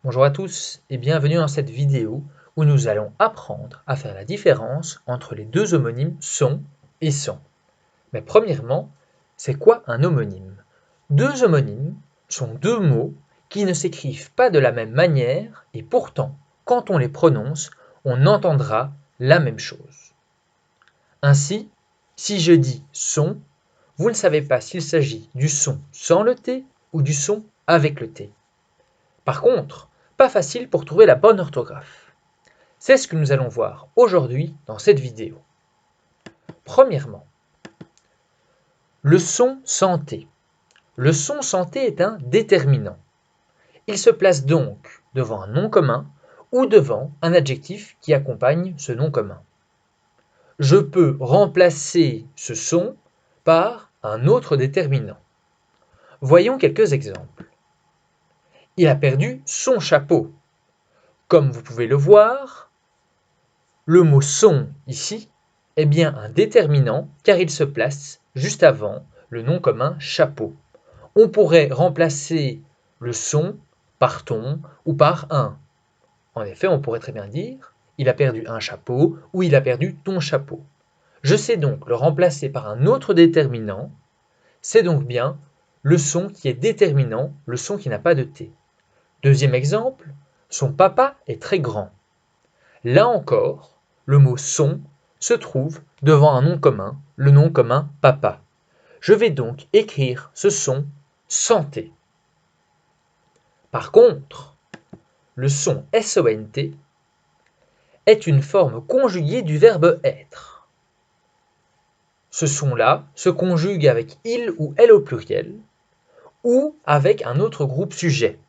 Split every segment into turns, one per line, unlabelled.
Bonjour à tous et bienvenue dans cette vidéo où nous allons apprendre à faire la différence entre les deux homonymes sont et sont. Mais premièrement, c'est quoi un homonyme? Deux homonymes sont deux mots qui ne s'écrivent pas de la même manière et pourtant, quand on les prononce, on entendra la même chose. Ainsi, si je dis son, vous ne savez pas s'il s'agit du son sans le T ou du son avec le T. Par contre, pas facile pour trouver la bonne orthographe. C'est ce que nous allons voir aujourd'hui dans cette vidéo. Premièrement, le son sans T. Le son sans T est un déterminant. Il se place donc devant un nom commun ou devant un adjectif qui accompagne ce nom commun. Je peux remplacer ce son par un autre déterminant. Voyons quelques exemples. Il a perdu son chapeau. Comme vous pouvez le voir, le mot son ici est bien un déterminant car il se place juste avant le nom commun chapeau. On pourrait remplacer le son par ton ou par un. En effet, on pourrait très bien dire il a perdu un chapeau ou il a perdu ton chapeau. Je sais donc le remplacer par un autre déterminant, c'est donc bien le son qui est déterminant, le son qui n'a pas de T. Deuxième exemple, son papa est très grand. Là encore, le mot son se trouve devant un nom commun, le nom commun papa. Je vais donc écrire ce son sans T. Par contre, le son SONT est une forme conjuguée du verbe être. Ce son-là se conjugue avec il ou elle au pluriel ou avec un autre groupe sujet.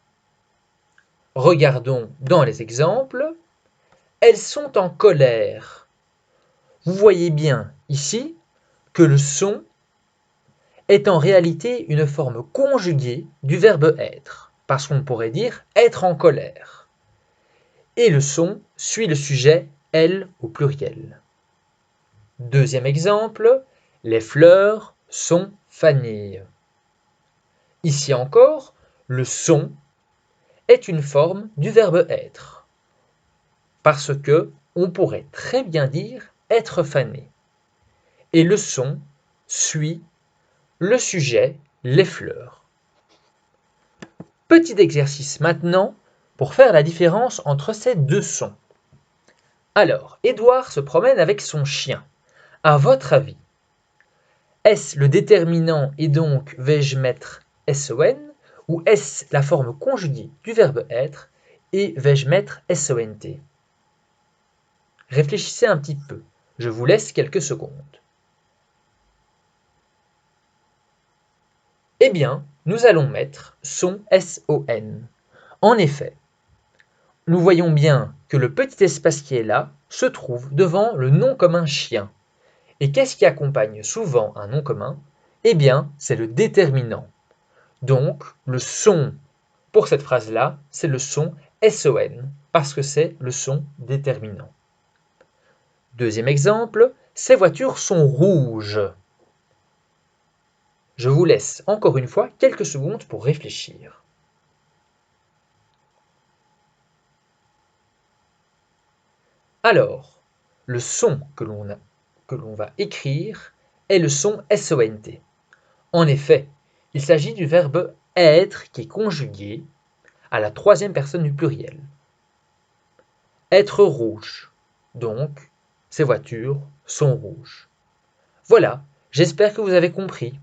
Regardons dans les exemples. Elles sont en colère. Vous voyez bien ici que le son est en réalité une forme conjuguée du verbe être, parce qu'on pourrait dire être en colère. Et le son suit le sujet elle au pluriel. Deuxième exemple, les fleurs sont fanées. Ici encore, le son est une forme du verbe être, parce que on pourrait très bien dire être fané. Et le son suit le sujet, les fleurs. Petit exercice maintenant pour faire la différence entre ces deux sons. Alors, Édouard se promène avec son chien. À votre avis, est-ce le déterminant et donc vais-je mettre SON ou est-ce la forme conjuguée du verbe être et vais-je mettre SONT? Réfléchissez un petit peu. Je vous laisse quelques secondes. Eh bien, nous allons mettre son SON. En effet, nous voyons bien que le petit espace qui est là se trouve devant le nom commun chien. Et qu'est-ce qui accompagne souvent un nom commun? Eh bien, c'est le déterminant. Donc, le son pour cette phrase-là, c'est le son SON, parce que c'est le son déterminant. Deuxième exemple, ces voitures sont rouges. Je vous laisse encore une fois quelques secondes pour réfléchir. Alors, le son que l'on va écrire est le son SONT. En effet, il s'agit du verbe être qui est conjugué à la troisième personne du pluriel. Être rouge. Donc, ces voitures sont rouges. Voilà, j'espère que vous avez compris.